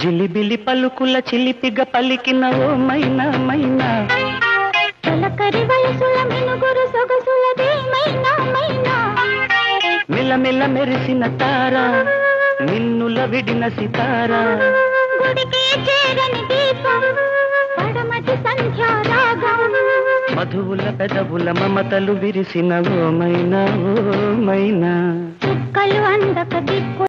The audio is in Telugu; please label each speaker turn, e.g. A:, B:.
A: జిలిబిలి పలుకుల చిలిపిగ పలికిన ఓ మైనా మైనా,
B: తలకరి వయసుల మినుగురు సొగసులదే మైనా మైనా,
A: మిలమిల మెరిసిన తార నిన్నుల విడిన సితారా,
B: గుడికి చేరని దీపం పడమటి సంధ్యారాగం,
A: మధువుల పెదవుల మమతలు విరిసిన ఓ మైనా ఓ మైనా,
B: చుక్కలు అందక దిక్కు